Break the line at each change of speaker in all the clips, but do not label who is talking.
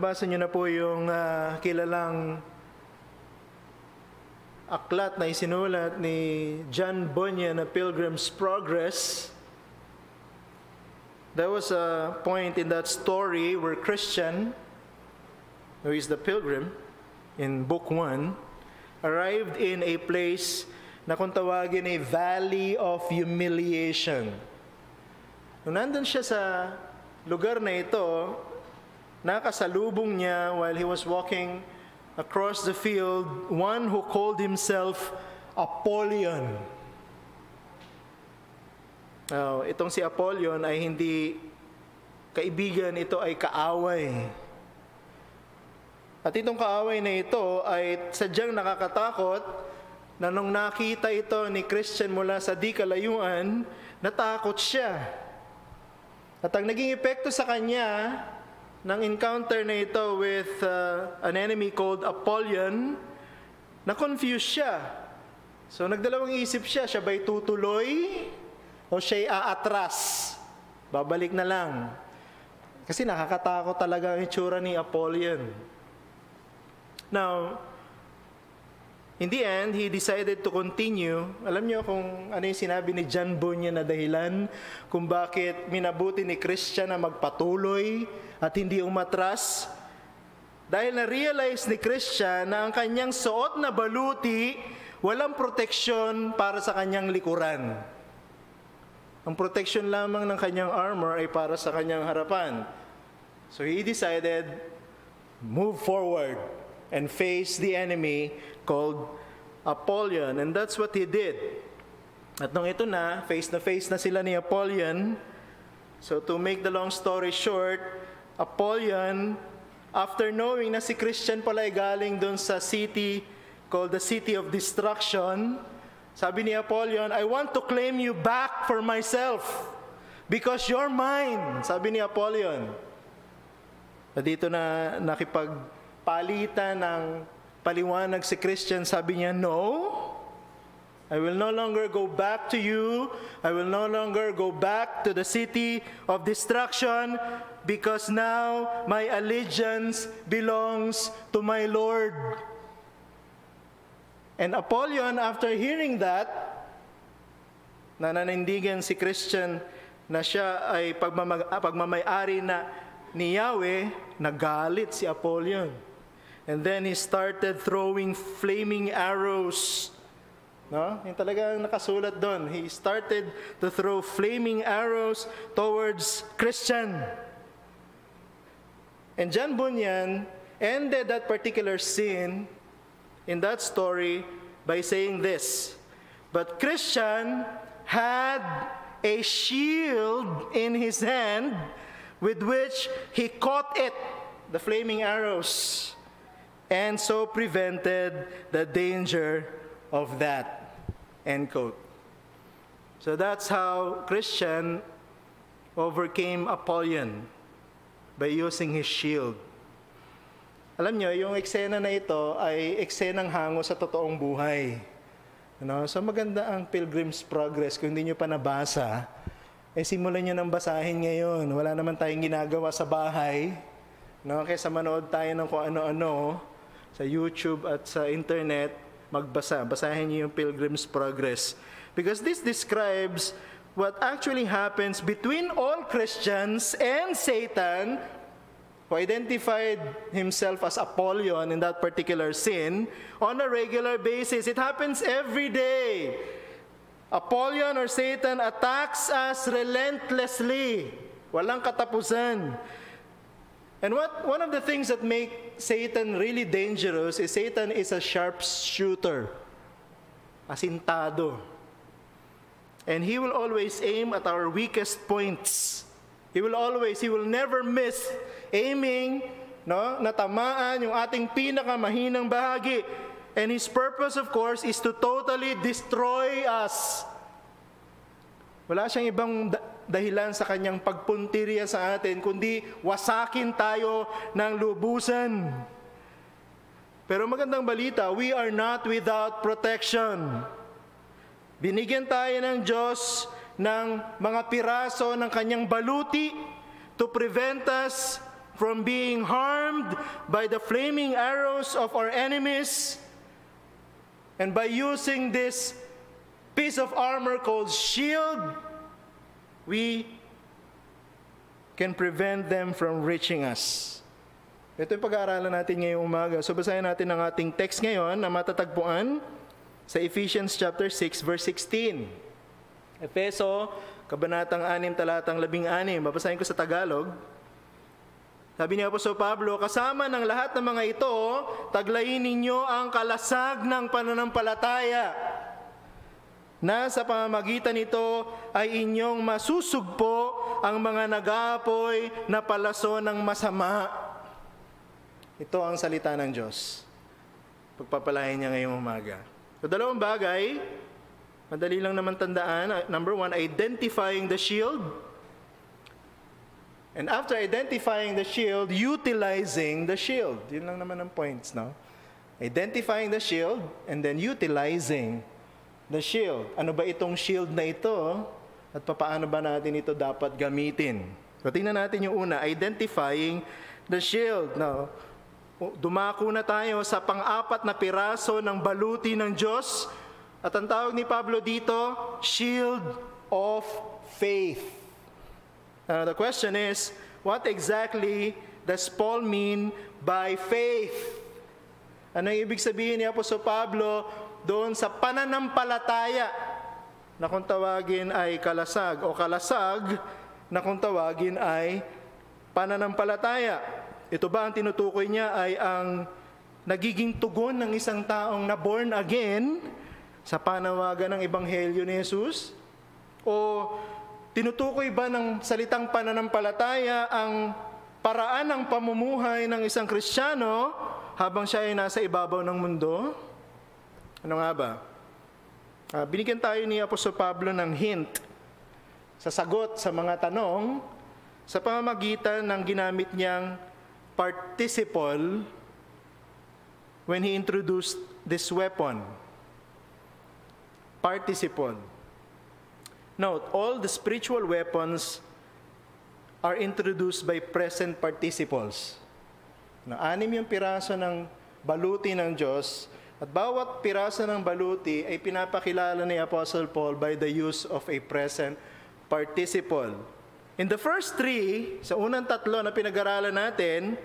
nabasa niyo na po yung kilalang aklat na isinulat ni John Bunyan na Pilgrim's Progress. There was a point in that story where Christian, who is the pilgrim, in Book 1, arrived in a place na kung tawagin ay Valley of Humiliation. Nung nandun siya sa lugar na ito, nakasalubong niya while he was walking across the field, one who called himself Apollyon. Itong si Apollyon ay hindi kaibigan, ito ay kaaway. At itong kaaway na ito ay sadyang nakakatakot na nung nakita ito ni Christian mula sa di kalayuan, natakot siya. At ang naging epekto sa kanya ng encounter na ito with an enemy called Apollyon, na-confuse siya. So nagdalawang isip siya, siya ba'y tutuloy o siya'y aatras? Babalik na lang. Kasi nakakatakot talaga ang itsura ni Apollyon. Now, in the end, he decided to continue. Alam niyo kung ano yung sinabi ni John Bunyan na dahilan kung bakit minabuti ni Christian na magpatuloy at hindi umatras? Dahil na-realize ni Christian na ang kanyang suot na baluti, walang proteksyon para sa kanyang likuran. Ang protection lamang ng kanyang armor ay para sa kanyang harapan. So he decided, move forward and face the enemy called Apollyon. And that's what he did. At nung ito na face na sila ni Apollyon. So to make the long story short, Apollyon, after knowing na si Christian pala ay galing dun sa city called the City of Destruction, sabi ni Apollyon, I want to claim you back for myself because you're mine. Sabi ni Apollyon. At dito na nakipagpalitan ng paliwanag si Christian, sabi niya, no, I will no longer go back to you. I will no longer go back to the city of destruction because now my allegiance belongs to my Lord. And Apollyon, after hearing that, nananindigan si Christian na siya ay pagmamayari na ni Yahweh, nagalit si Apollyon. And then he started throwing flaming arrows. No? Yung talagang nakasulat doon. He started to throw flaming arrows towards Christian. And John Bunyan ended that particular scene in that story by saying this, but Christian had a shield in his hand with which he caught it, the flaming arrows, and so prevented the danger of that. End quote. So that's how Christian overcame Apollyon, by using his shield. Alam nyo, yung eksena na ito ay eksenang hango sa totoong buhay. So maganda ang Pilgrim's Progress. Kung hindi nyo pa nabasa, simulan nyo nang basahin ngayon. Wala naman tayong ginagawa sa bahay. Kaysa manood tayo ng kung ano-ano sa YouTube at sa internet, magbasa. Basahin nyo yung Pilgrim's Progress. Because this describes what actually happens between all Christians and Satan, who identified himself as Apollyon in that particular sin, on a regular basis. It happens every day. Apollyon or Satan attacks us relentlessly. Walang katapusan. And one of the things that make Satan really dangerous is Satan is a sharpshooter. Asintado. And he will always aim at our weakest points. He will never miss aiming, natamaan yung ating pinakamahinang bahagi. And his purpose, of course, is to totally destroy us. Wala siyang ibang dahilan sa kanyang pagpuntirya sa atin, kundi wasakin tayo ng lubusan. Pero magandang balita, we are not without protection. Binigyan tayo ng Diyos ng mga piraso ng kanyang baluti to prevent us from being harmed by the flaming arrows of our enemies. And by using this piece of armor called shield, we can prevent them from reaching us. Ito yung pag-aaralan natin ngayong umaga. So basahin natin ang ating text ngayon na matatagpuan sa Ephesians chapter 6, verse 16. Efeso, kabanatang 6, talatang 16. Babasahin ko sa Tagalog. Sabi ni Apostol Pablo, kasama ng lahat ng mga ito, taglayin ninyo ang kalasag ng pananampalataya, na sa pamamagitan nito ay inyong masusugpo ang mga nag-aapoy na palaso ng masama. Ito ang salita ng Diyos. Pagpapalain niya ngayong umaga. So, dalawang bagay, madali lang naman tandaan. Number 1, identifying the shield. And after identifying the shield, utilizing the shield. Yun lang naman ang points, no? Identifying the shield and then utilizing the shield. Ano ba itong shield na ito? At paano ba natin ito dapat gamitin? So tingnan natin yung una, identifying the shield. Now, dumako na tayo sa pang-apat na piraso ng baluti ng Diyos. At ang tawag ni Pablo dito, shield of faith. Now, the question is, what exactly does Paul mean by faith? Ano yung ibig sabihin ni Apostol Pablo doon sa pananampalataya na kung tawagin ay kalasag o kalasag na kung tawagin ay pananampalataya? Ito ba ang tinutukoy niya ay ang nagiging tugon ng isang taong na born again sa panawagan ng Ebanghelyo ni Jesus? O tinutukoy ba ng salitang pananampalataya ang paraan ng pamumuhay ng isang Kristiyano habang siya ay nasa ibabaw ng mundo? Ano nga ba? Binigyan tayo ni Apostol Pablo ng hint sa sagot sa mga tanong sa pamamagitan ng ginamit niyang participle when he introduced this weapon. Participle. Note, all the spiritual weapons are introduced by present participles. Anim yung piraso ng baluti ng Diyos, at bawat piraso ng baluti ay pinapakilala ni Apostle Paul by the use of a present participle. In the first three, sa unang tatlo na pinag-aralan natin,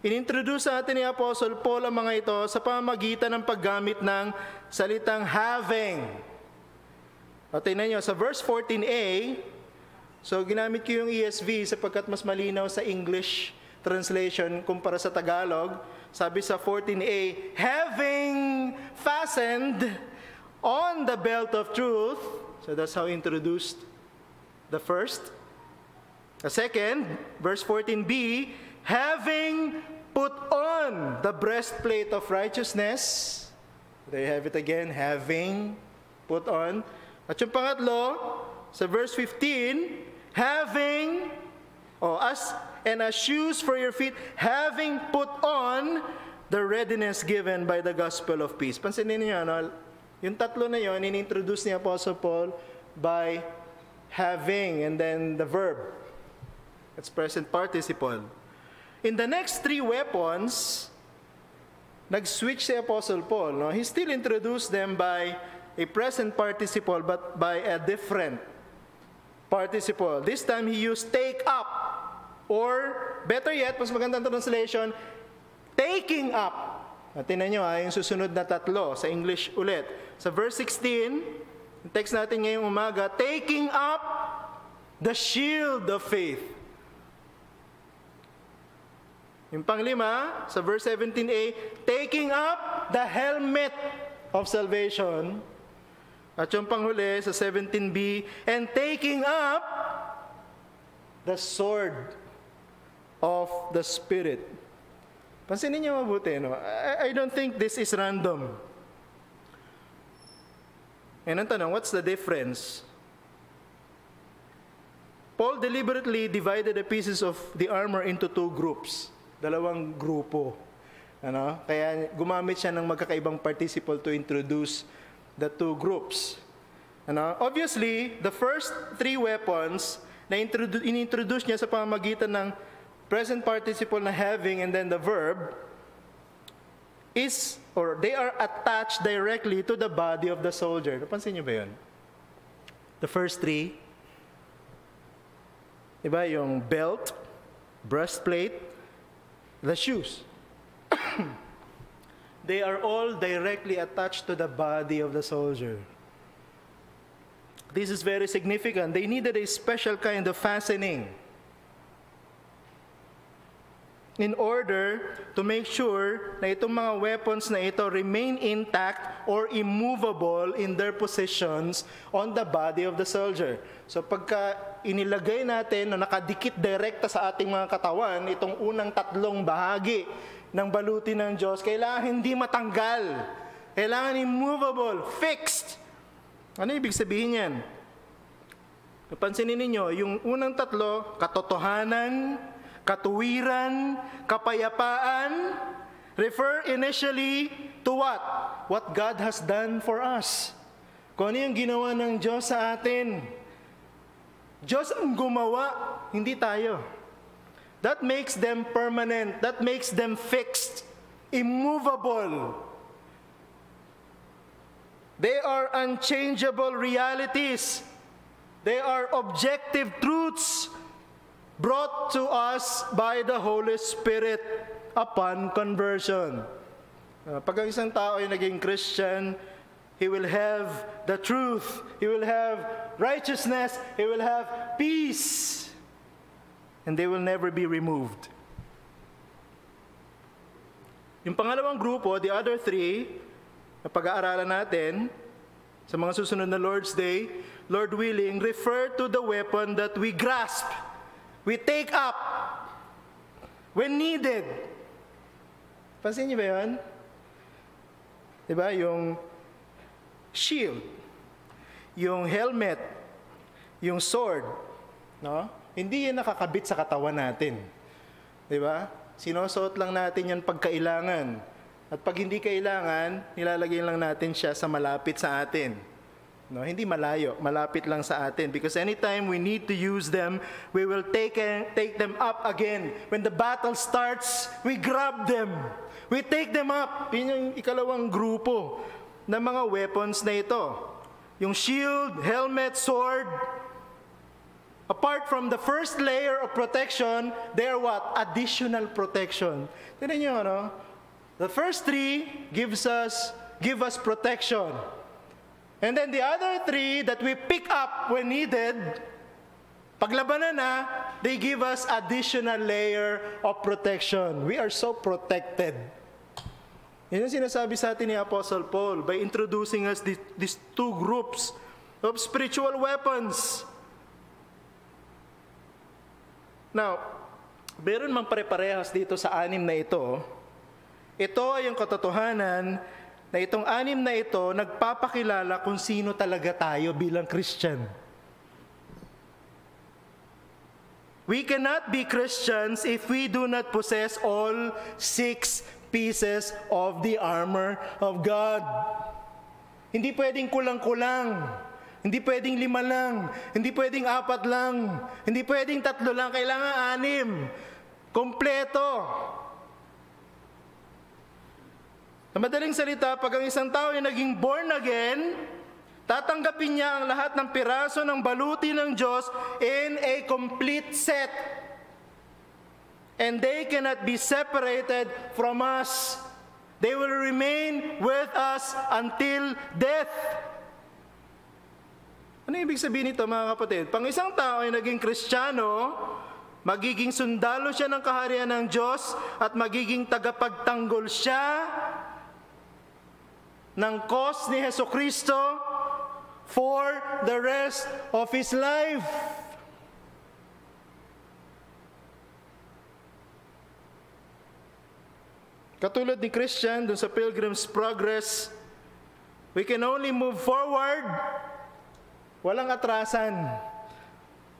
inintroduce sa atin ni Apostle Paul ang mga ito sa pamamagitan ng paggamit ng salitang having. At tingnan nyo, sa verse 14a, so ginamit ko yung ESV sapagkat mas malinaw sa English translation kumpara sa Tagalog. Sabi sa 14a, having fastened on the belt of truth. So that's how he introduced the first. The second, verse 14b, having put on the breastplate of righteousness. There you have it again, having put on. At yung pangatlo, sa verse 15, having, as shoes for your feet, having put on the readiness given by the gospel of peace. Pansinin niyo, yung tatlo na yun, inintroduce ni Apostle Paul by having, and then the verb. It's present participle. In the next three weapons, nag-switch si Apostle Paul. No? He still introduced them by a present participle, but by a different participle. This time, he used take up. Or, better yet, mas magandang translation, taking up. At tingnan nyo, yung susunod na tatlo sa English ulit. Sa verse 16, yung text natin ngayong umaga, taking up the shield of faith. Yung panglima, sa verse 17a, taking up the helmet of salvation. At yung panghuli sa 17b, and taking up the sword of the Spirit. Pansinin niyo mabuti, no? I don't think this is random. And ang tanong, what's the difference? Paul deliberately divided the pieces of the armor into two groups. Dalawang grupo. Kaya gumamit siya ng magkakaibang participle to introduce the two groups. Obviously, the first three weapons na inintroduce niya sa pamamagitan ng present participle na having and then the verb is, or they are attached directly to the body of the soldier. Napansin niyo ba yun? The first three, diba, yung belt, breastplate, the shoes. They are all directly attached to the body of the soldier. This is very significant. They needed a special kind of fastening in order to make sure na itong mga weapons na ito remain intact or immovable in their positions on the body of the soldier. So pagka inilagay natin na nakadikit direkta sa ating mga katawan, itong unang tatlong bahagi ng baluti ng Diyos, kailangan hindi matanggal. Kailangan immovable, fixed. Ano ibig sabihin yan? Napansinin ninyo, yung unang tatlo, katotohanan, katuwiran, kapayapaan, refer initially to what? What God has done for us. Kung ano yung ginawa ng Diyos sa atin. Diyos ang gumawa, hindi tayo. That makes them permanent. That makes them fixed, immovable. They are unchangeable realities. They are objective truths brought to us by the Holy Spirit upon conversion. Pag ang isang tao ay naging Christian, he will have the truth, he will have righteousness, he will have peace, and they will never be removed. Yung pangalawang grupo, the other three, na pag-aaralan natin sa mga susunod na Lord's Day, Lord willing, refer to the weapon that we grasp, we take up, when needed. Pansin niyo ba yun? Diba? Yung shield, yung helmet, yung sword, no? Hindi yan nakakabit sa katawan natin. Diba? Sinusuot lang natin yan pag kailangan. At pag hindi kailangan, nilalagay lang natin siya sa malapit sa atin. No, hindi malayo, malapit lang sa atin. Because anytime we need to use them, we will take them up again. When the battle starts, we grab them. We take them up. Yun yung ikalawang grupo ng mga weapons na ito. Yung shield, helmet, sword. Apart from the first layer of protection, they are what? Additional protection. Tignan nyo, ano? The first three give us protection. And then the other three that we pick up when needed, paglabanan na, they give us additional layer of protection. We are so protected. Yan ang sinasabi sa atin ni Apostle Paul by introducing us these two groups of spiritual weapons. Now, meron mang pare-parehas dito sa anim na ito. Ito ay ang katotohanan na itong anim na ito nagpapakilala kung sino talaga tayo bilang Christian. We cannot be Christians if we do not possess all 6 pieces of the armor of God. Hindi pwedeng kulang-kulang. Hindi pwedeng 5 lang. Hindi pwedeng 4 lang. Hindi pwedeng 3 lang. Kailangan 6. Kompleto. Sa madaling salita, pag ang isang tao ay naging born again, tatanggapin niya ang lahat ng piraso ng baluti ng Diyos in a complete set. And they cannot be separated from us. They will remain with us until death. Ano ibig sabihin nito, mga kapatid? Pang isang tao ay naging Kristiyano, magiging sundalo siya ng kaharian ng Diyos at magiging tagapagtanggol siya ng cause ni Jesucristo for the rest of his life. Katulad ni Christian dun sa Pilgrim's Progress, we can only move forward, walang atrasan.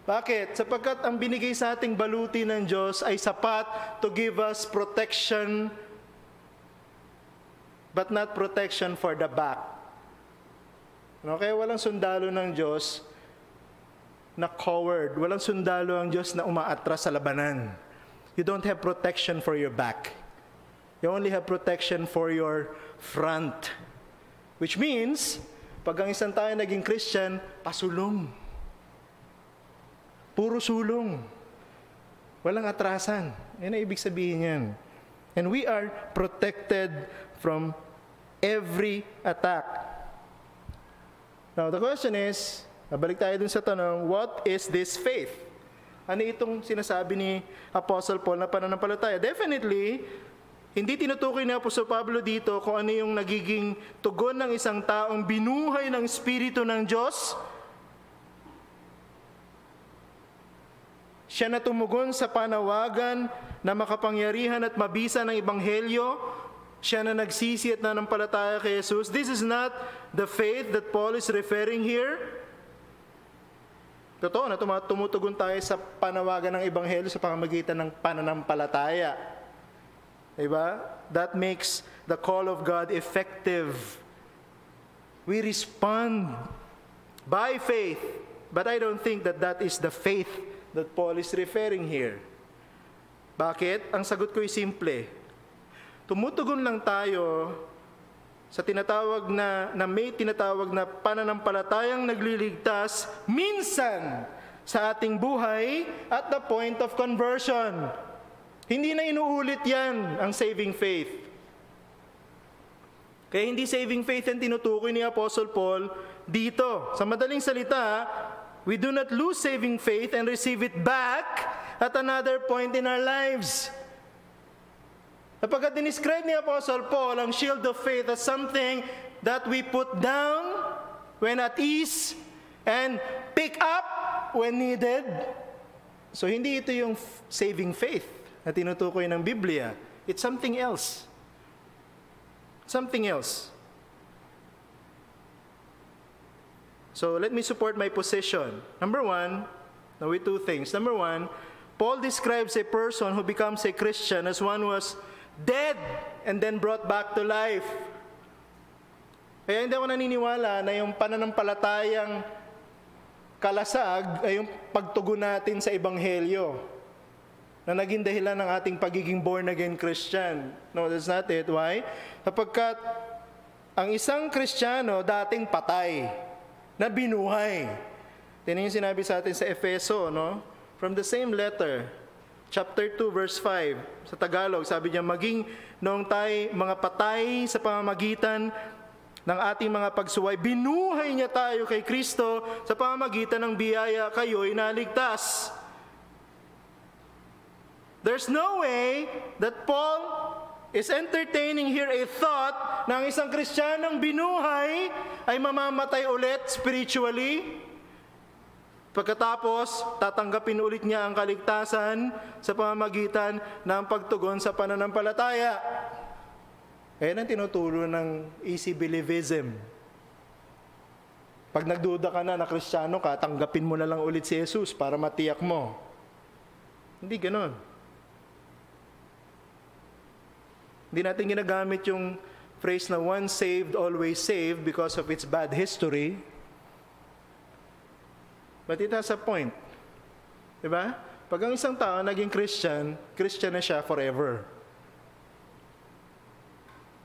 Bakit? Sapagkat ang binigay sa ating baluti ng Diyos ay sapat to give us protection, but not protection for the back. Okay, walang sundalo ng Diyos na coward. Walang sundalo ang Diyos na umaatras sa labanan. you don't have protection for your back. You only have protection for your front. Which means, pag ang isang tayo naging Christian, pasulong. Puro sulong. Walang atrasan. Yan ang ibig sabihin yan. And we are protected from every attack. Now, the question is, balik tayo dun sa tanong, what is this faith? Ano itong sinasabi ni Apostle Paul na pananampalataya? Definitely, hindi tinutukoy ni Apostol Pablo dito kung ano yung nagiging tugon ng isang taong binuhay ng Espiritu ng Diyos. Siya na tumugon sa panawagan na makapangyarihan at mabisa ng Ebanghelyo. Siya na nagsisi at nanampalataya kay Jesus. This is not the faith that Paul is referring here. Totoo na tumutugon tayo sa panawagan ng Ebanghelyo sa pamamagitan ng pananampalataya. Diba? That makes the call of God effective. We respond by faith. But I don't think that that is the faith that Paul is referring here. Bakit? Ang sagot ko ay simple. Tumutugon lang tayo sa tinatawag na may tinatawag na pananampalatayang nagliligtas minsan sa ating buhay at the point of conversion. Hindi na inuulit yan ang saving faith. Kaya hindi saving faith ang tinutukoy ni Apostle Paul dito. Sa madaling salita, we do not lose saving faith and receive it back at another point in our lives. Kapag dinescribe ni Apostle Paul ang shield of faith as something that we put down when at ease and pick up when needed. So hindi ito yung saving faith na tinutukoy ng Biblia. It's something else. Something else. So let me support my position. Number one, now with two things. Number one, Paul describes a person who becomes a Christian as one who was dead and then brought back to life. Kaya hindi ako naniniwala na yung pananampalatayang kalasag ay yung pagtugon natin sa Ebanghelyo na naging dahilan ng ating pagiging born-again Christian. No, that's not it. Why? Sapagkat ang isang Kristiyano dating patay na binuhay. Tingnan yung sinabi sa atin sa Efeso, no? From the same letter, chapter 2, verse 5, sa Tagalog, sabi niya, maging noong tayo mga patay sa pamamagitan ng ating mga pagsuway, binuhay niya tayo kay Kristo sa pamamagitan ng biyaya, kayo'y naligtas. There's no way that Paul is entertaining here a thought na ang isang Kristiyanong binuhay ay mamamatay ulit spiritually. Pagkatapos, tatanggapin ulit niya ang kaligtasan sa pamamagitan ng pagtugon sa pananampalataya. Ayan ang tinuturo ng easy believism. Pag nagduda ka na Kristiyano ka, tanggapin mo na lang ulit si Jesus para matiyak mo. Hindi ganon. Hindi natin ginagamit yung phrase na once saved, always saved because of its bad history. But it has a point. Diba? Pag ang isang tao naging Christian, Christian na siya forever.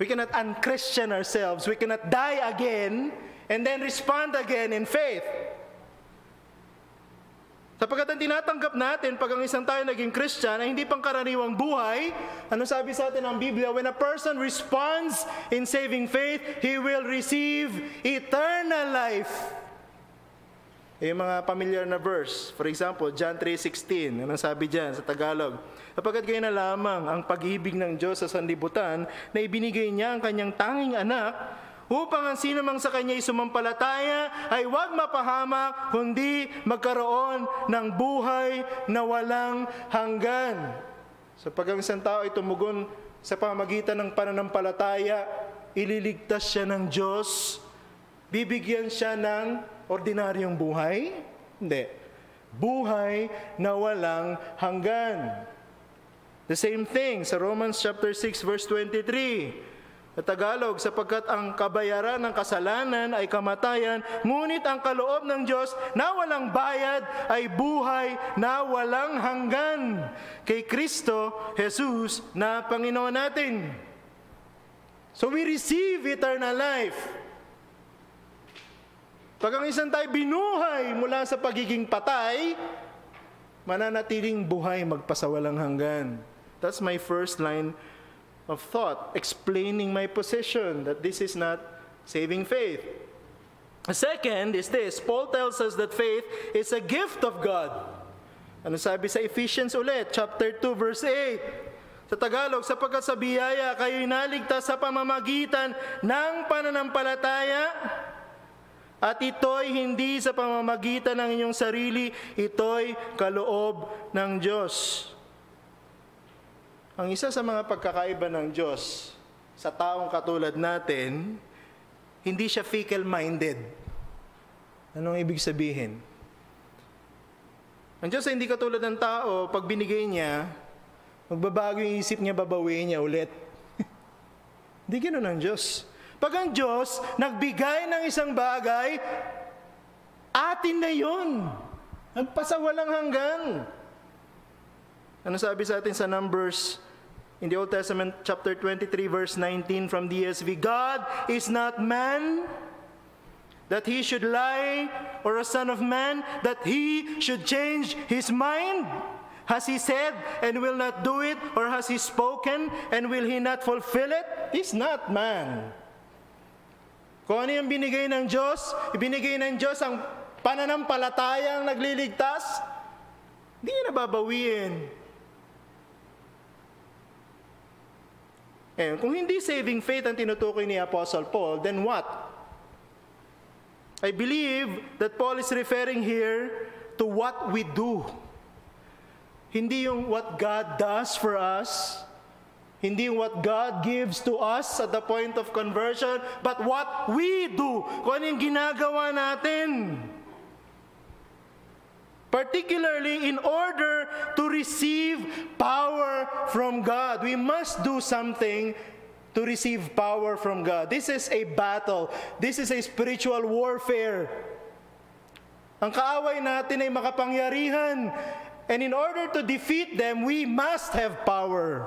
We cannot un-Christian ourselves. We cannot die again and then respond again in faith. Sapagkat ang tinatanggap natin pag ang isang tayo naging Christian ay hindi pangkaraniwang buhay. Ano sabi sa atin ng Biblia? When a person responds in saving faith, he will receive eternal life. Yung mga familiar na verse, for example, John 3:16, anong sabi dyan sa Tagalog? Sapagkat kayo na lamang ang pag-ibig ng Diyos sa sanlibutan na ibinigay niya ang kanyang tanging anak upang ang sinumang sa kanya sumampalataya ay huwag mapahamak, kundi magkaroon ng buhay na walang hanggan. So pag ang isang tao ay tumugon sa pamamagitan ng pananampalataya, ililigtas siya ng Diyos, bibigyan siya ng ordinaryong buhay? Hindi. Buhay na walang hanggan. The same thing sa Romans chapter 6 verse 23. Sa Tagalog, sapagkat ang kabayaran ng kasalanan ay kamatayan, ngunit ang kaloob ng Diyos na walang bayad ay buhay na walang hanggan kay Kristo Jesus na Panginoon natin. So we receive eternal life. Pag ang isang tayo binuhay mula sa pagiging patay, mananatiling buhay magpasawalang hanggan. That's my first line of thought, explaining my position that this is not saving faith. The second is this: Paul tells us that faith is a gift of God. Ano sabi sa Ephesians ulit, chapter 2, verse 8? Sa Tagalog, sapagkat sa biyaya kayo'y naligtas sa pamamagitan ng pananampalataya, at ito'y hindi sa pamamagitan ng inyong sarili, ito'y kaloob ng Diyos. Ang isa sa mga pagkakaiba ng Diyos sa taong katulad natin, hindi siya fickle-minded. Anong ibig sabihin? Ang Diyos ay hindi katulad ng tao, pag binigay niya, magbabago yung isip niya, babawiin niya ulit. Hindi ganoon ang Diyos. Pag ang Diyos nagbigay ng isang bagay, atin na yun. Nagpasawalang hanggan. Ano sabi sa atin sa Numbers in the Old Testament, chapter 23, verse 19 from the ESV? God is not man that he should lie, or a son of man that he should change his mind. Has he said and will not do it, or has he spoken and will he not fulfill it? He's not man. Kung ano yung binigay ng Diyos, ibinigay ng Diyos ang pananampalatayang nagliligtas, hindi niya nababawiin. Kung hindi saving faith ang tinutukoy ni Apostle Paul, then what? I believe that Paul is referring here to what we do. Hindi yung what God does for us, hindi yung what God gives to us at the point of conversion, but what we do. Kung ano yung ginagawa natin. Particularly in order to receive power from God. We must do something to receive power from God. This is a battle. This is a spiritual warfare. Ang kaaway natin ay makapangyarihan. And in order to defeat them, we must have power.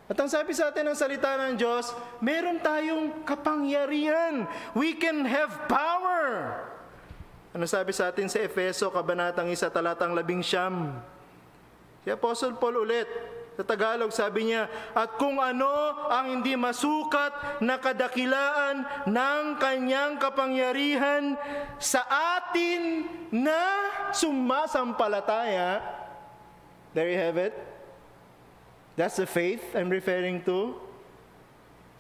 At ang sabi sa atin ng salita ng Diyos, meron tayong kapangyarihan. We can have power. Ano sabi sa atin sa Efeso, kabanatang 1, talatang 11? Si Apostle Paul ulit, sa Tagalog sabi niya, at kung ano ang hindi masukat na kadakilaan ng kanyang kapangyarihan sa atin na sumasampalataya. There you have it. That's the faith I'm referring to.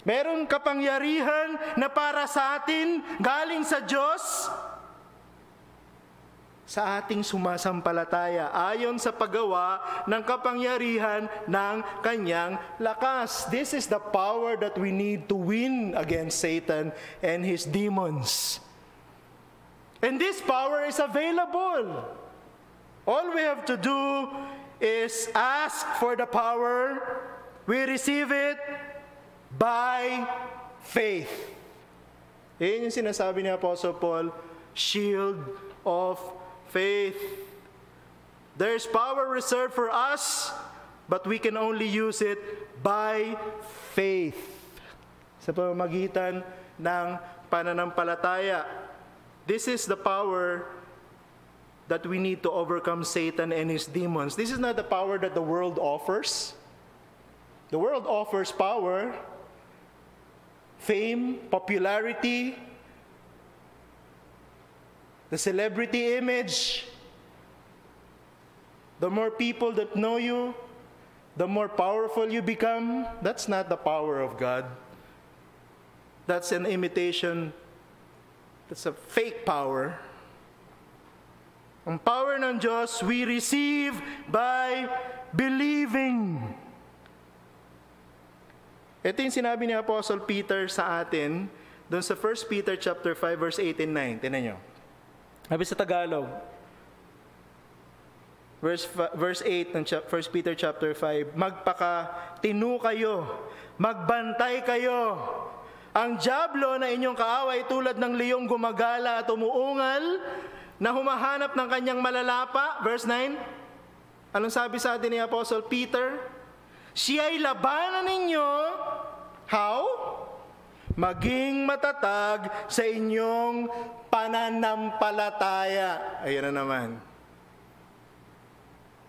Meron kapangyarihan na para sa atin, galing sa Diyos, sa ating sumasampalataya, ayon sa paggawa ng kapangyarihan ng kanyang lakas. This is the power that we need to win against Satan and his demons. And this power is available. All we have to do is ask for the power. We receive it by faith. Yan yung sinasabi ni Apostle Paul, shield of faith. There's power reserved for us, but we can only use it by faith. Sa pamamagitan ng pananampalataya. This is the power that we need to overcome Satan and his demons. This is not the power that the world offers. The world offers power, fame, popularity, the celebrity image. The more people that know you, the more powerful you become. That's not the power of God. That's an imitation. That's a fake power. Ang power ng Diyos, we receive by believing. Ito yung sinabi ni Apostle Peter sa atin, doon sa 1 Peter chapter 5, verse 8 and 9. Tingnan nyo. Sabi sa Tagalog, Verse 8 ng 1 Peter chapter 5, magpakatino kayo, magbantay kayo. Ang dyablo na inyong kaaway tulad ng leyong gumagala at umuungal na humahanap ng kanyang malalapa. Verse 9, anong sabi sa atin ni Apostle Peter? Siya'y labanan ninyo. How? Maging matatag sa inyong pananampalataya. Ayan na naman.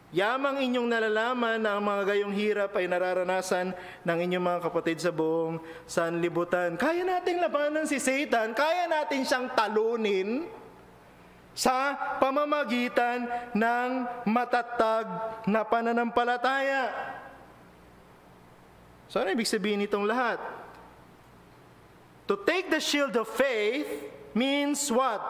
Yamang inyong nalalaman na ang mga gayong hirap ay nararanasan ng inyong mga kapatid sa buong sanlibutan. Kaya nating labanan si Satan, kaya natin siyang talunin sa pamamagitan ng matatag na pananampalataya. So ano ibig sabihin nitong lahat? To take the shield of faith means what?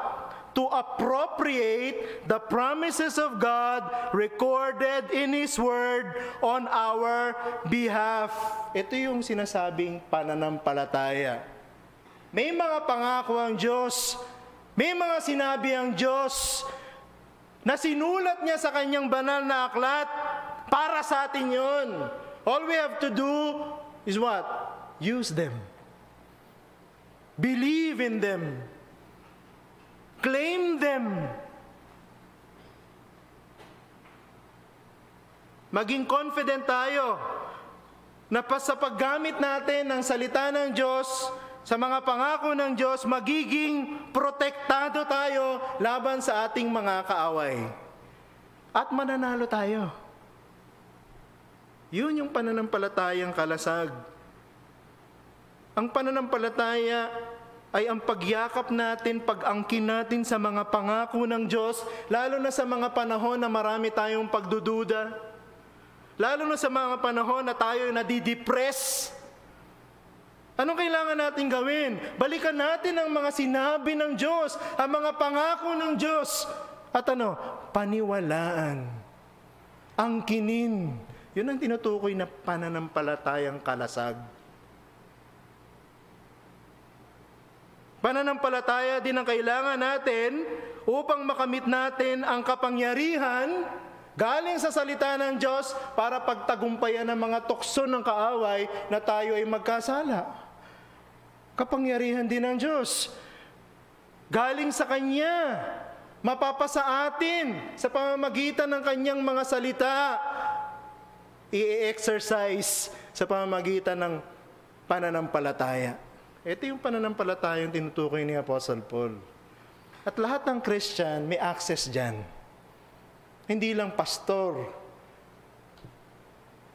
To appropriate the promises of God recorded in His Word on our behalf. Ito yung sinasabing pananampalataya. May mga pangako ang Diyos, may mga sinabi ang Diyos na sinulat niya sa kanyang banal na aklat para sa atin yun. All we have to do is what? Use them. Believe in them. Claim them. Maging confident tayo na sa paggamit natin ng salita ng Diyos, sa mga pangako ng Diyos, magiging protektado tayo laban sa ating mga kaaway. At mananalo tayo. Yun yung pananampalatayang kalasag. Ang pananampalataya ay ang pagyakap natin, pag-angkin natin sa mga pangako ng Diyos, lalo na sa mga panahon na marami tayong pagdududa, lalo na sa mga panahon na tayo nadidepress. Anong kailangan natin gawin? Balikan natin ang mga sinabi ng Diyos, ang mga pangako ng Diyos, at paniwalaan, angkinin. Yun ang tinutukoy na pananampalatayang kalasag. Pananampalataya din ang kailangan natin upang makamit natin ang kapangyarihan galing sa salita ng Diyos para pagtagumpayan ng mga tukso ng kaaway na tayo ay magkasala. Kapangyarihan din ng Diyos. Galing sa Kanya. Mapapasa atin sa pamamagitan ng Kanyang mga salita. I-exercise sa pamamagitan ng pananampalataya. Ito yung pananampalatayang tinutukoy ni Apostle Paul. At lahat ng Christian may access dyan. Hindi lang pastor,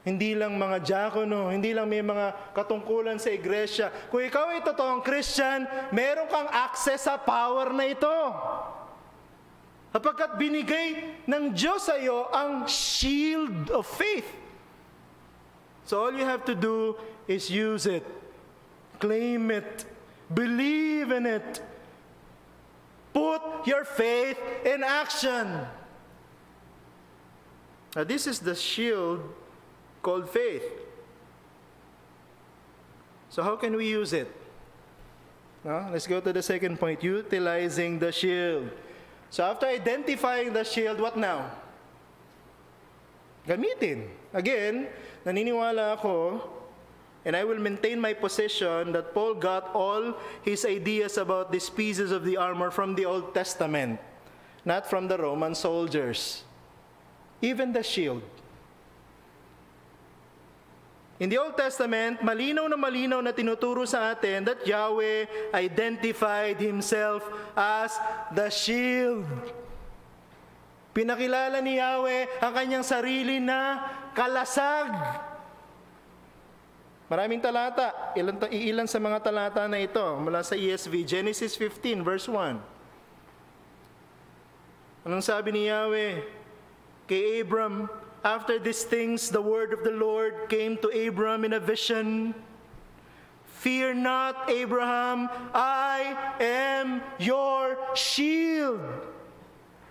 hindi lang mga diakono, hindi lang may mga katungkulan sa iglesia. Kung ikaw ay totoong Christian, meron kang access sa power na ito. Sapagkat binigay ng Diyos sa iyo ang shield of faith. So all you have to do is use it. Claim it. Believe in it. Put your faith in action. Now this is the shield called faith. So how can we use it? Now, let's go to the second point, utilizing the shield. So after identifying the shield, what now? Gamitin. Again, naniniwala ako, and I will maintain my position that Paul got all his ideas about these pieces of the armor from the Old Testament, not from the Roman soldiers. Even the shield. In the Old Testament, malinaw na tinuturo sa atin that Yahweh identified Himself as the shield. Pinakilala ni Yahweh ang kanyang sarili na kalasag. Maraming talata. Ilan sa mga talata na ito mula sa ESV. Genesis 15, verse 1. Anong sabi ni Yahweh kay Abram? After these things, the word of the Lord came to Abram in a vision. Fear not, Abraham, I am your shield.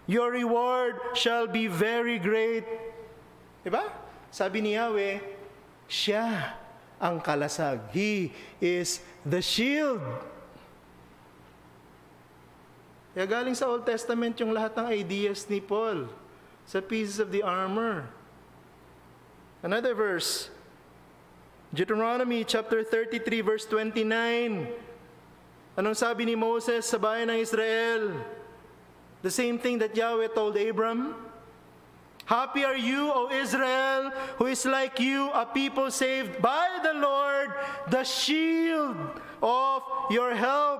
Your reward shall be very great. Diba? Sabi ni Yahweh, siya ang kalasag. He is the shield. Kaya galing sa Old Testament yung lahat ng ideas ni Paul. sa pieces of the armor. Another verse, Deuteronomy chapter 33 verse 29. Anong sabi ni Moses sa bayan ng Israel? The same thing that Yahweh told Abram. Happy are you, O Israel, who is like you, a people saved by the Lord, the shield of your help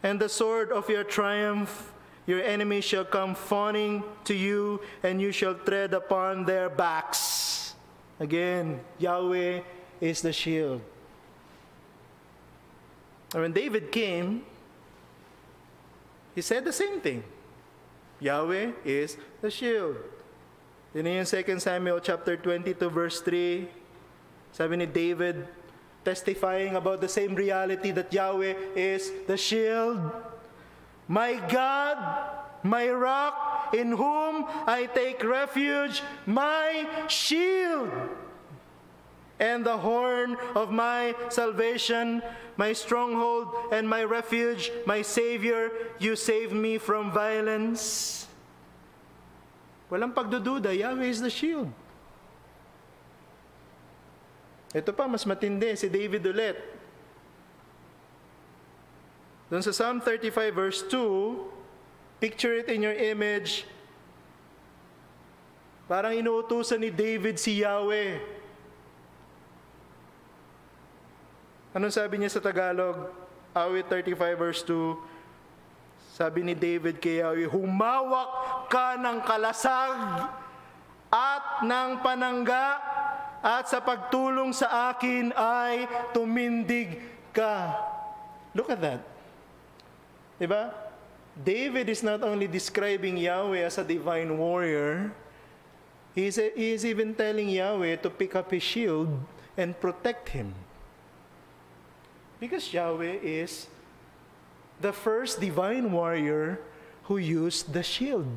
and the sword of your triumph. Your enemies shall come fawning to you, and you shall tread upon their backs. Again, Yahweh is the shield. And when David came, he said the same thing. Yahweh is the shield. Yun yung 2 Samuel chapter 22 verse 3. Sabi ni David, testifying about the same reality that Yahweh is the shield. My God, my rock, in whom I take refuge, my shield, and the horn of my salvation, my stronghold and my refuge, my Savior, you save me from violence. Walang pagdududa, Yahweh is the shield. Ito pa, mas matindi, si David ulit. Doon sa Psalm 35 verse 2, picture it in your image, parang inuutusan ni David si Yahweh. Anong sabi niya sa Tagalog? Awit 35 verse 2, sabi ni David kay Yahweh, humawak ka ng kalasag at ng panangga, at sa pagtulong sa akin ay tumindig ka. Look at that. Diba? David is not only describing Yahweh as a divine warrior, he is even telling Yahweh to pick up his shield and protect him. Because Yahweh is the first divine warrior who used the shield.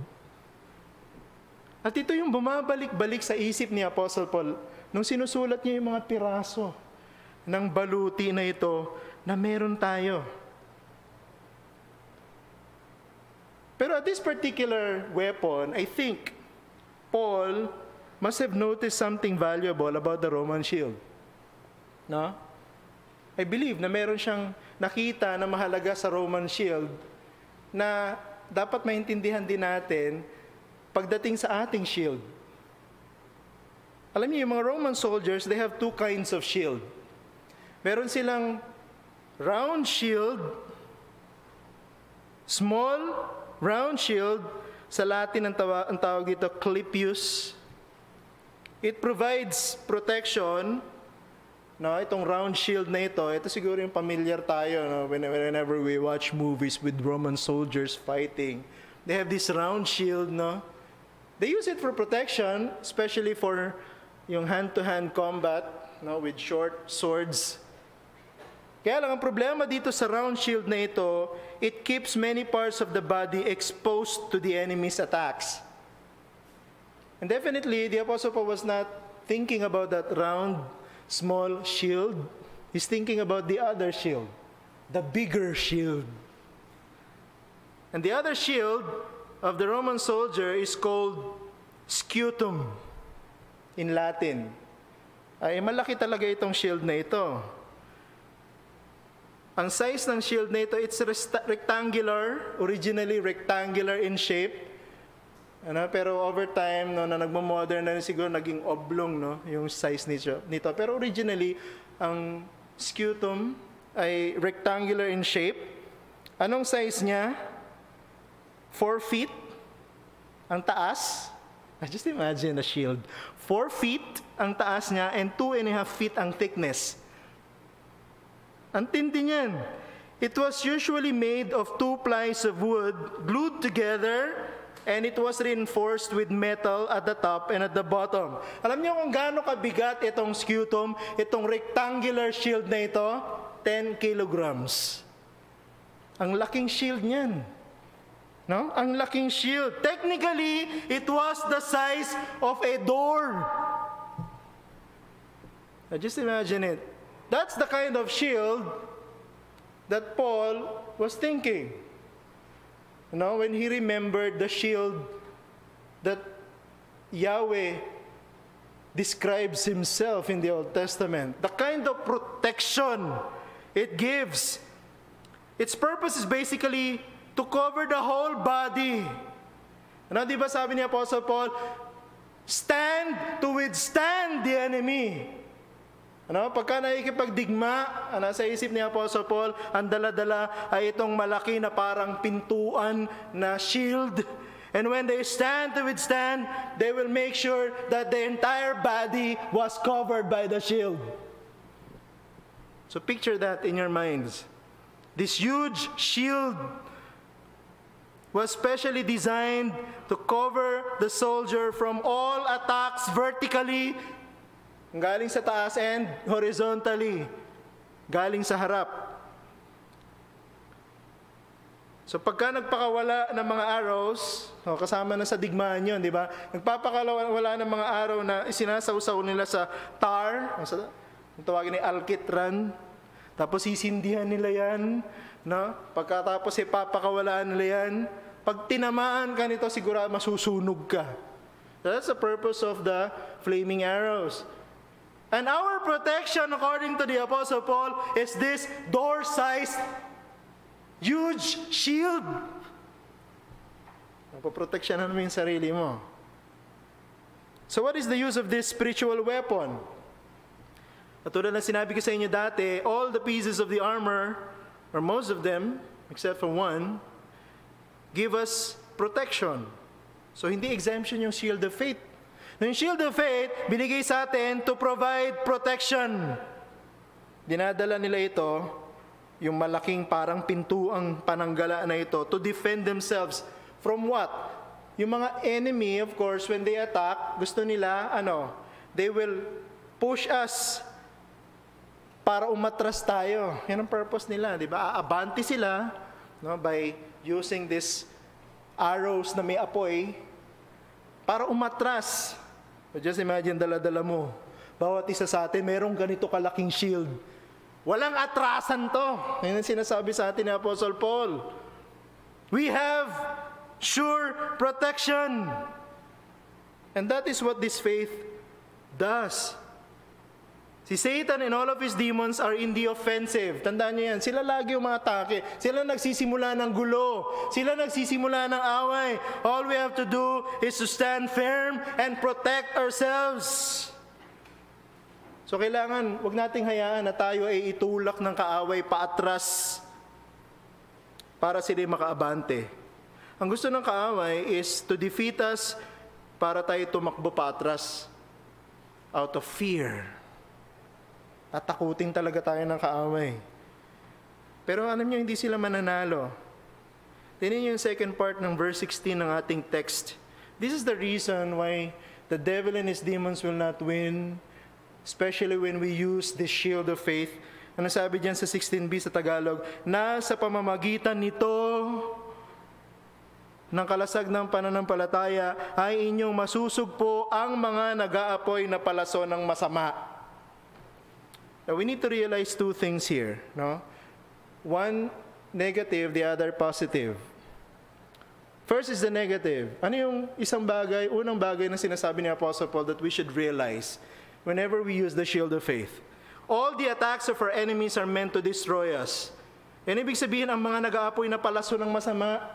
At ito yung bumabalik-balik sa isip ni Apostle Paul nung sinusulat niya yung mga piraso ng baluti na ito na meron tayo. Pero at this particular weapon, I think Paul must have noticed something valuable about the Roman shield. No? I believe na meron siyang nakita na mahalaga sa Roman shield na dapat maintindihan din natin pagdating sa ating shield. Alam niyo, yung mga Roman soldiers, they have two kinds of shield. Meron silang round shield, small round shield, sa Latin ang tawag dito, clypeus. It provides protection. No, itong round shield na ito siguro yung familiar tayo, no? Whenever we watch movies with Roman soldiers fighting. They have this round shield, no? They use it for protection, especially for yung hand-to-hand combat, no, with short swords. Kaya lang, ang problema dito sa round shield na ito, it keeps many parts of the body exposed to the enemy's attacks. And definitely, the Apostle Paul was not thinking about that round, small shield. He's thinking about the other shield, the bigger shield. And the other shield of the Roman soldier is called scutum in Latin. Ay malaki talaga itong shield na ito. Ang size ng shield na ito, it's rectangular, originally rectangular in shape. Pero over time, no, na nagmo-modern na siguro naging oblong, no, yung size nito. Pero originally, ang scutum ay rectangular in shape. Anong size niya? 4 feet ang taas. Just imagine a shield. 4 feet ang taas niya and 2.5 feet ang thickness. Ang tindi niyan. It was usually made of 2 plies of wood glued together, and it was reinforced with metal at the top and at the bottom. Alam niyo kung gaano kabigat itong scutum, itong rectangular shield na ito? 10 kilograms. Ang laking shield niyan. No? Ang laking shield. Technically, it was the size of a door. Now, just imagine it. That's the kind of shield that Paul was thinking. You know, when he remembered the shield that Yahweh describes himself in the Old Testament. The kind of protection it gives. Its purpose is basically to cover the whole body. Ano, di ba sabi ni Apostle Paul, stand to withstand the enemy. Ano, pagka nakikipagdigma, sa isip ni Apostle Paul, ang dala-dala ay itong malaki na parang pintuan na shield. And when they stand to withstand, they will make sure that the entire body was covered by the shield. So picture that in your minds. This huge shield was specially designed to cover the soldier from all attacks vertically, galing sa taas, and horizontally, galing sa harap. So pagka nagpakawala ng mga arrows, kasama na sa digmaan yun, di ba? Nagpapakawala ng mga arrow na isinasawsaw nila sa tar, ang tawagin ni alkitran, tapos sisindihan nila yan, no? Pagkatapos ipapakawalaan nila yan, pag tinamaan ka nito, siguro masusunog ka. That's the purpose of the flaming arrows. And our protection, according to the Apostle Paul, is this door-sized huge shield. Napoproteksyonan mo yung sarili mo. So what is the use of this spiritual weapon? Tulad na sinabi ko sa inyo dati, all the pieces of the armor, or most of them, except for one, give us protection. So hindi exemption yung shield of faith. Yung shield of faith, binigay sa atin to provide protection. Dinadala nila ito, yung malaking parang pintuang pananggala na ito, to defend themselves from what? Yung mga enemy, of course, when they attack, gusto nila, they will push us para umatras tayo. Yan ang purpose nila, di ba? Aabante sila, by using this arrows na may apoy, para umatras. So just imagine, dala-dala mo. Bawat isa sa atin, merong ganito kalaking shield. Walang atrasan to. Yan ang sinasabi sa atin ni Apostle Paul. We have sure protection. And that is what this faith does. Si Satan and all of his demons are in the offensive. Tandaan niyo yan. Sila lagi yung mga atake. Sila nagsisimula ng gulo. Sila nagsisimula ng away. All we have to do is to stand firm and protect ourselves. So kailangan, wag nating hayaan na tayo ay itulak ng kaaway paatras para sila makaabante. Ang gusto ng kaaway is to defeat us para tayo tumakbo paatras out of fear. Tatakutin talaga tayo ng kaaway. Pero alam niyo, hindi sila mananalo. Tingnan niyo yung second part ng verse 16 ng ating text. This is the reason why the devil and his demons will not win, especially when we use the shield of faith. Ano sabi diyan sa 16b sa Tagalog? Na sa pamamagitan nito, ng kalasag ng pananampalataya, ay inyong masusugpo ang mga nag-aapoy na palaso ng masama. Now, we need to realize two things here. No? One negative, the other positive. First is the negative. Ano yung isang bagay, unang bagay na sinasabi ni Apostle Paul that we should realize whenever we use the shield of faith? All the attacks of our enemies are meant to destroy us. And ibig sabihin, ang mga nag-aapoy na palaso ng masama,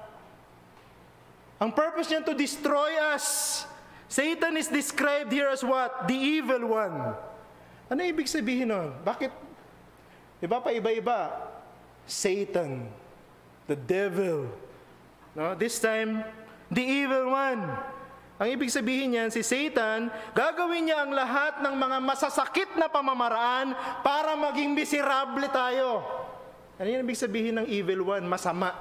ang purpose niyan to destroy us. Satan is described here as what? The evil one. Ano ibig sabihin nun? Bakit? Diba pa iba-iba? Satan, the devil. No? This time, the evil one. Ang ibig sabihin niyan, si Satan, gagawin niya ang lahat ng mga masasakit na pamamaraan para maging miserable tayo. Ano yung ibig sabihin ng evil one? Masama.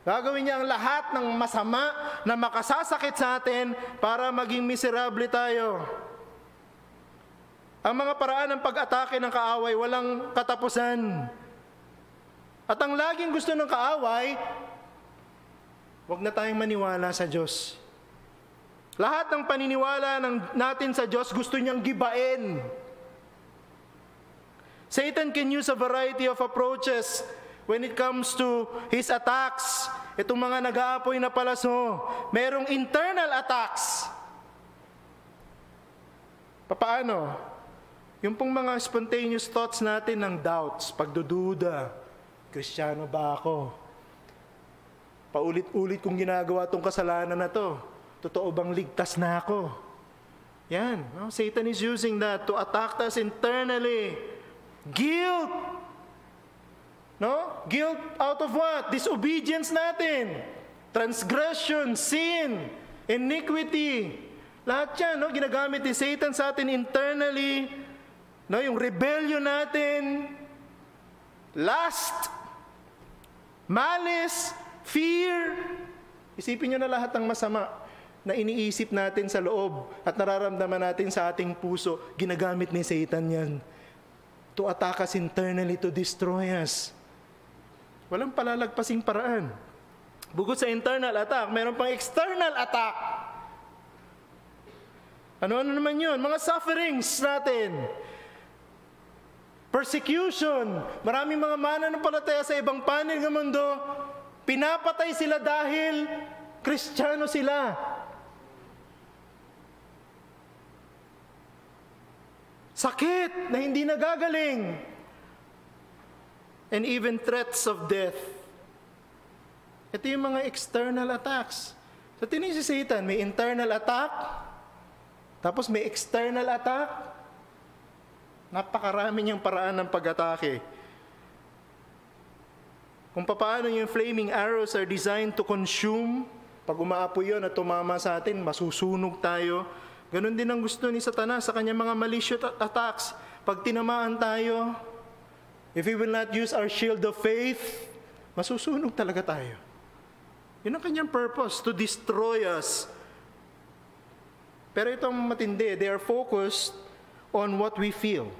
Gagawin niya ang lahat ng masama na makasasakit sa atin para maging miserable tayo. Ang mga paraan ng pag-atake ng kaaway, walang katapusan. At ang laging gusto ng kaaway, huwag na tayong maniwala sa Diyos. Lahat ng paniniwala natin sa Diyos, gusto niyang gibain. Satan can use a variety of approaches when it comes to his attacks. Itong mga nag-aapoy na palaso, merong internal attacks. Paano? Yung pong mga spontaneous thoughts natin ng doubts, pagdududa, Kristiyano ba ako? Paulit-ulit kong ginagawa tong kasalanan na to. Totoo bang ligtas na ako? Yan. No? Satan is using that to attack us internally. Guilt. No? Guilt out of what? Disobedience natin. Transgression, sin, iniquity. Lahat yan, no? Ginagamit ni Satan sa atin internally. No? Yung rebellion natin. Lust. Malice. Fear. Isipin nyo na lahat ng masama na iniisip natin sa loob at nararamdaman natin sa ating puso, ginagamit ni Satan yan to attack us internally, to destroy us. Walang palalagpasing paraan. Bukod sa internal attack, meron pang external attack. Ano naman yun? Mga sufferings natin. Persecution. Maraming mga mananampalataya sa ibang panig ng mundo, pinapatay sila dahil Kristiyano sila. Sakit na hindi nagagaling. And even threats of death. Ito yung mga external attacks. So tinig si Satan, may internal attack, tapos may external attack. Napakarami niyang paraan ng pag-atake. Kung paano yung flaming arrows are designed to consume, pag umaapoy yun at tumama sa atin, masusunog tayo. Ganon din ang gusto ni Satanas sa kanyang mga malicious attacks. Pag tinamaan tayo, if we will not use our shield of faith, masusunog talaga tayo. Yun ang kanyang purpose, to destroy us. Pero itong matindi, they are focused on what we feel.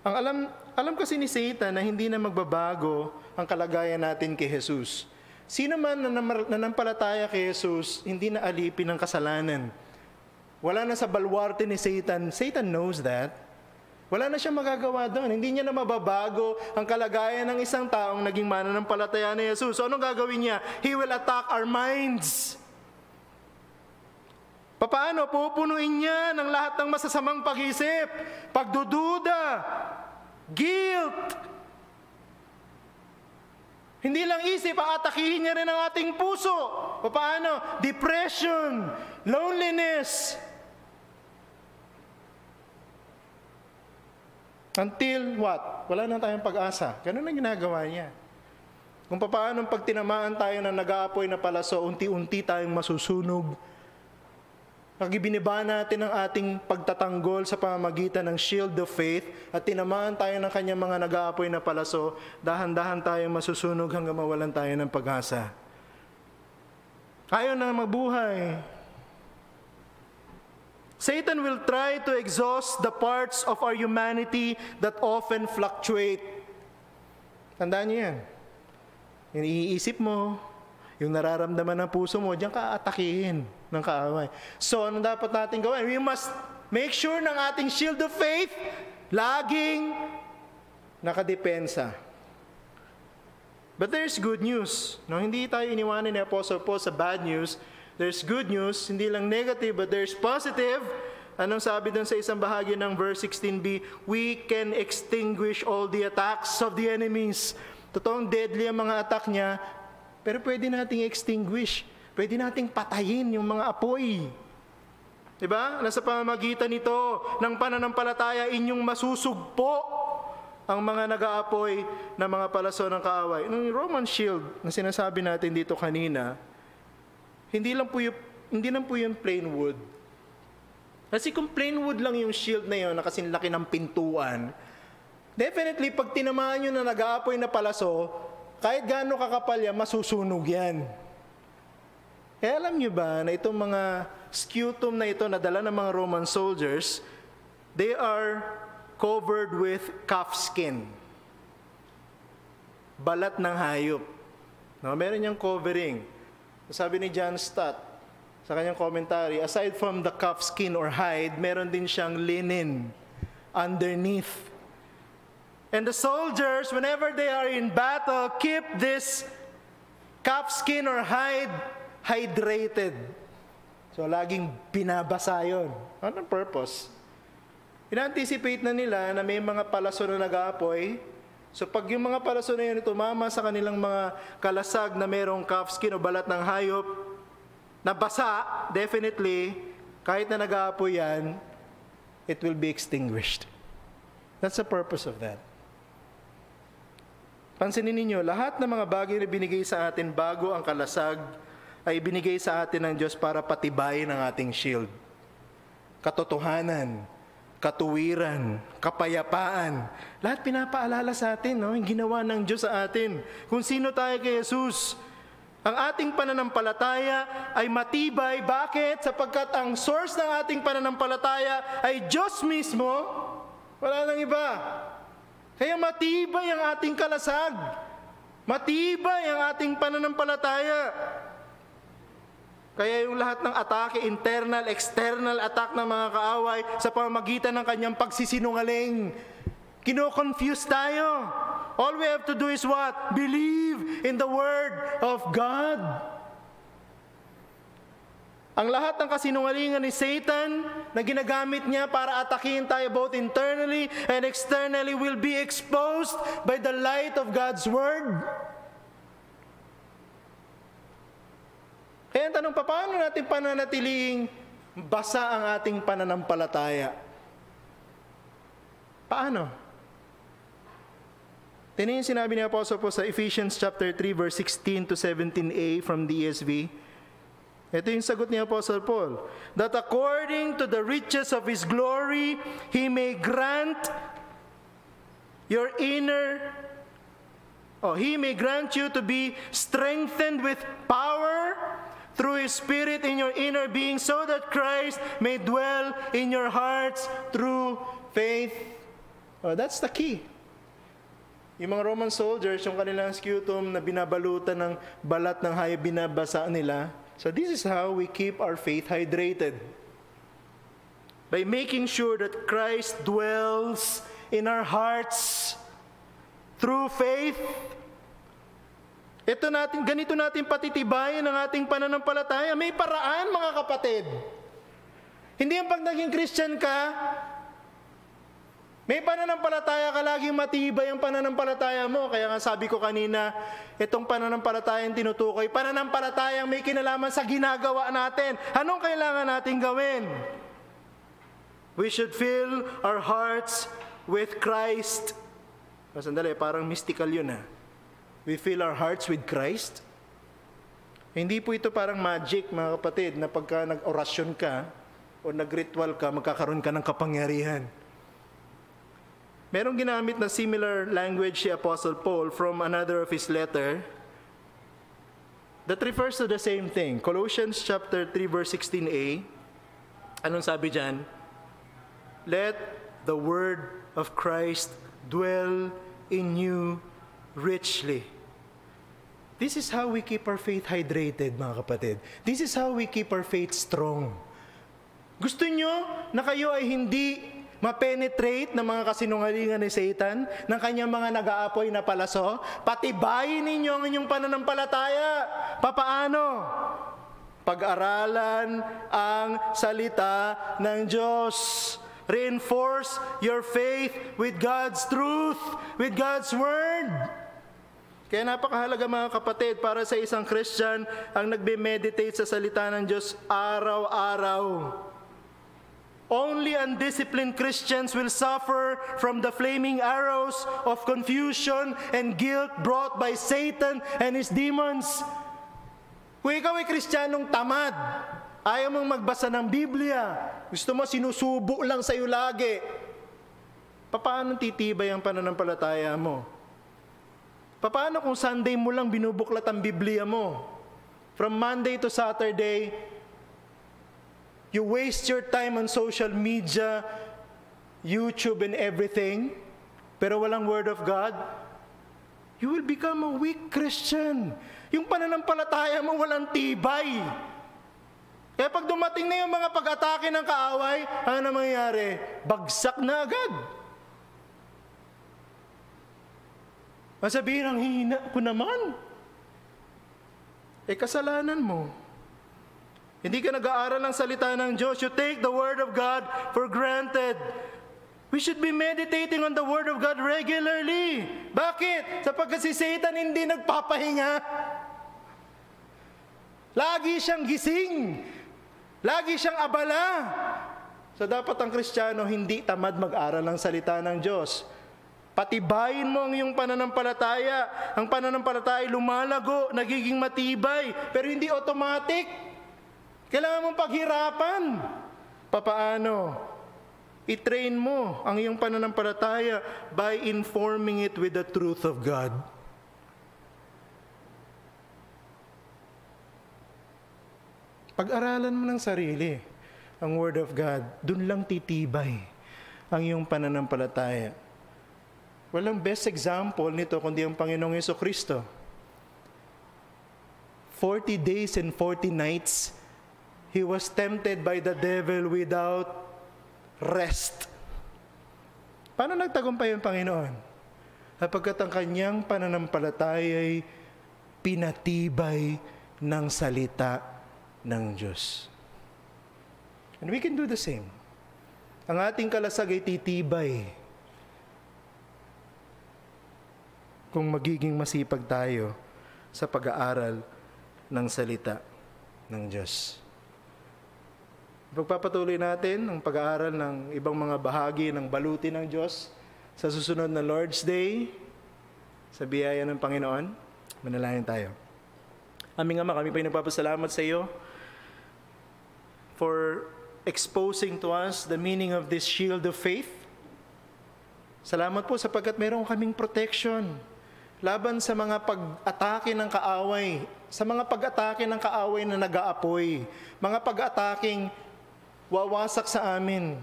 Ang alam kasi ni Satan na hindi na magbabago ang kalagayan natin kay Jesus. Sino man na nanampalataya kay Jesus, hindi na alipin ng kasalanan. Wala na sa balwarte ni Satan. Satan knows that. Wala na siyang magagawa doon. Hindi niya na mababago ang kalagayan ng isang taong naging mananampalataya ni Jesus. So anong gagawin niya? He will attack our minds. Paano? Pupunuin niya ng lahat ng masasamang pag-isip, pagdududa, guilt. Hindi lang isip, aatakihin niya rin ang ating puso. Paano? Depression, loneliness. Until what? Wala na tayong pag-asa. Ganun ang ginagawa niya. Kung paano pag tinamaan tayo ng nag-aapoy na palaso, unti-unti tayong masusunog. Pag ibiniba natin ang ating pagtatanggol sa pamamagitan ng shield of faith at tinamaan tayo ng kanyang mga nag-aapoy na palaso, dahan-dahan tayong masusunog hanggang mawalan tayo ng pag-asa. Ayaw na mabuhay. Satan will try to exhaust the parts of our humanity that often fluctuate. Tandaan niyo yan. Yung iniisip mo, yung nararamdaman ng puso mo, diyan ka atakihin ng kaaway. So, ano dapat natin gawin? We must make sure ng ating shield of faith laging nakadepensa. But there's good news. No, hindi tayo iniwanan ni Apostle Paul sa bad news. There's good news, hindi lang negative, but there's positive. Anong sabi dun sa isang bahagi ng verse 16b? We can extinguish all the attacks of the enemies. Totoong deadly ang mga attack niya, pero pwede nating extinguish. Pwede nating patayin yung mga apoy. Diba? Nasa pamamagitan nito ng pananampalataya, inyong masusugpo ang mga nag-aapoy na mga palaso ng kaaway. Yung Roman shield na sinasabi natin dito kanina, hindi lang po yung plain wood. Kasi kung plain wood lang yung shield na yun, na kasing laki ng pintuan, definitely pag tinamaan nyo na nag-aapoy na palaso, kahit gaano kakapal yan, masusunog yan. Kaya alam nyo ba na itong mga scutum na ito na dala ng mga Roman soldiers, they are covered with calf skin. Balat ng hayop. No, meron niyang covering. Sabi ni John Stott sa kanyang commentary, aside from the calf skin or hide, meron din siyang linen underneath. And the soldiers, whenever they are in battle, keep this calfskin or hide hydrated. So, laging binabasa yun. Anong purpose? In-anticipate na nila na may mga palaso na nag-aapoy. So, pag yung mga palaso na yun tumama sa kanilang mga kalasag na merong calfskin o balat ng hayop, na basa, definitely, kahit na nag-aapoy yan, it will be extinguished. That's the purpose of that. Pansinin ninyo, lahat ng mga bagay na binigay sa atin bago ang kalasag ay binigay sa atin ng Diyos para patibayin ang ating shield. Katotohanan, katuwiran, kapayapaan, lahat pinapaalala sa atin, no? Yung ginawa ng Diyos sa atin. Kung sino tayo kay Jesus, ang ating pananampalataya ay matibay. Bakit? Sapagkat ang source ng ating pananampalataya ay Diyos mismo. Wala nang iba. Kaya matibay ang ating kalasag. Matibay ang ating pananampalataya. Kaya yung lahat ng atake, internal, external attack ng mga kaaway sa pamamagitan ng kanyang pagsisinungaling, kino-confuse tayo. All we have to do is what? Believe in the Word of God. Ang lahat ng kasinungalingan ni Satan na ginagamit niya para atakihin tayo both internally and externally will be exposed by the light of God's Word. Kaya ang tanong, paano natin pananatiling basa ang ating pananampalataya? Paano? Tingnan yung sinabi ni Apostle Paul sa Ephesians chapter 3 verse 16 to 17a from the ESV. Ito yung sagot ni Apostle Paul. That according to the riches of His glory, He may grant He may grant you to be strengthened with power through His Spirit in your inner being, so that Christ may dwell in your hearts through faith. Oh, that's the key. Yung mga Roman soldiers, yung kanilang scutum na binabalutan ng balat ng hayop, binabasa nila. So this is how we keep our faith hydrated. By making sure that Christ dwells in our hearts through faith. Ganito natin patitibayan ang ating pananampalataya. May paraan, mga kapatid. Hindi yung pag naging Christian ka, may pananampalataya ka, laging matibay ang pananampalataya mo. Kaya nga sabi ko kanina, itong pananampalatayang tinutukoy, pananampalatayang may kinalaman sa ginagawa natin. Anong kailangan natin gawin? We should fill our hearts with Christ. Sandali, parang mystical yun ha. We fill our hearts with Christ. Hindi po ito parang magic, mga kapatid, na pagka nag-orasyon ka o nag-ritual ka, magkakaroon ka ng kapangyarihan. Merong ginamit na similar language si Apostle Paul from another of his letter that refers to the same thing. Colossians chapter 3 verse 16a. Anong sabi dyan? Let the word of Christ dwell in you richly. This is how we keep our faith hydrated, mga kapatid. This is how we keep our faith strong. Gusto nyo na kayo ay hindi ma-penetrate ng mga kasinungalingan ni Satan, ng kanyang mga nag-aapoy na palaso? Patibayin ninyo ang inyong pananampalataya. Papaano? Pag-aralan ang salita ng Diyos. Reinforce your faith with God's truth, with God's Word. Kaya napakahalaga, mga kapatid, para sa isang Christian ang nagbe-meditate sa salita ng Diyos araw-araw. Only undisciplined Christians will suffer from the flaming arrows of confusion and guilt brought by Satan and his demons. Kung ikaw ay Kristiyanong tamad, ayaw mong magbasa ng Biblia, gusto mo sinusubo lang sa iyo lagi, paano titibay ang pananampalataya mo? Paano kung Sunday mo lang binubuklat ang Biblia mo? From Monday to Saturday, you waste your time on social media, YouTube and everything, pero walang Word of God, you will become a weak Christian. Yung pananampalataya mo walang tibay. Kaya pag dumating na yung mga pag-atake ng kaaway, ano mangyayari? Bagsak na agad. Masabihin, ang hina ko naman. Kasalanan mo. Hindi ka nag-aaral ng salita ng Diyos. You take the Word of God for granted. We should be meditating on the Word of God regularly. Bakit? Sapagkat si Satan hindi nagpapahinga. Lagi siyang gising. Lagi siyang abala. So dapat ang Kristiyano hindi tamad mag-aral ng salita ng Diyos. Patibayin mo ang iyong pananampalataya. Ang pananampalataya ay lumalago, nagiging matibay, pero hindi automatic. Kailangan mong paghirapan. Papaano? I-train mo ang iyong pananampalataya by informing it with the truth of God. Pag-aralan mo ng sarili ang Word of God, dun lang titibay ang iyong pananampalataya. Walang best example nito kundi ang Panginoong Jesucristo. 40 days and 40 nights, He was tempted by the devil without rest. Paano nagtagumpay ang Panginoon? Sapagkat ang kanyang pananampalataya ay pinatibay ng salita ng Diyos. And we can do the same. Ang ating kalasag ay titibay kung magiging masipag tayo sa pag-aaral ng salita ng Diyos. Pagpapatuloy natin ang pag-aaral ng ibang mga bahagi ng baluti ng Diyos sa susunod na Lord's Day, sa biyaya ng Panginoon. Manalangin tayo. Aming Ama, kami pa nagpapasalamat sa iyo for exposing to us the meaning of this shield of faith. Salamat po sapagkat meron kaming protection laban sa mga pag-atake ng kaaway, sa mga pag-atake ng kaaway na nag-aapoy, mga pag-ataking wawasak sa amin.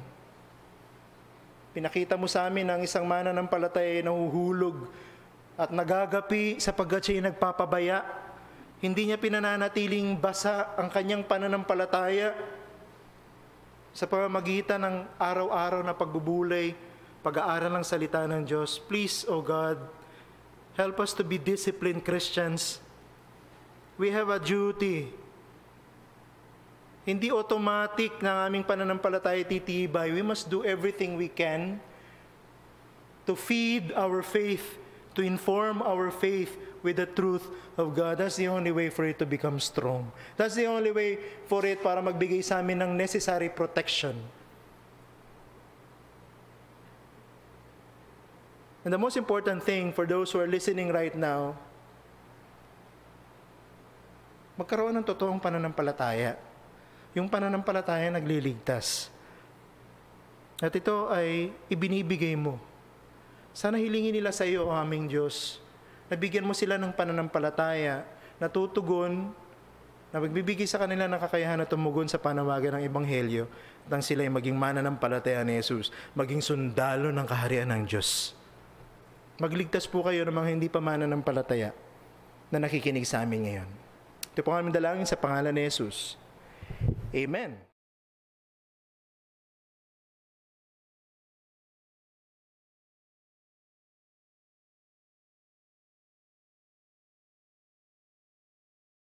Pinakita mo sa amin ang isang mananampalataya na nahuhulog at nagagapi sapagkat siya'y nagpapabaya. Hindi niya pinananatiling basa ang kanyang pananampalataya sa pamamagitan ng araw-araw na pagbubulay, pag-aaral ng salita ng Diyos. Please, O God, help us to be disciplined Christians. We have a duty. Hindi automatic na ang aming pananampalataya titibay. We must do everything we can to feed our faith, to inform our faith with the truth of God. That's the only way for it to become strong. That's the only way for it para magbigay sa amin ng necessary protection. And the most important thing for those who are listening right now, magkaroon ng totoong pananampalataya. Yung pananampalataya nagliligtas. At ito ay ibinibigay mo. Sana hilingin nila sa iyo, O aming Diyos, na bigyan mo sila ng pananampalataya, na tutugon, na magbibigay sa kanila ng kakayahan na tumugon sa panawagan ng Ebanghelyo, at ang sila ay maging mananampalataya ni Jesus, maging sundalo ng kaharian ng Diyos. Magligtas po kayo ng mga hindi pa mananampalataya na nakikinig sa amin ngayon. Ito po ang aming dalangin sa pangalan ni Jesus. Amen.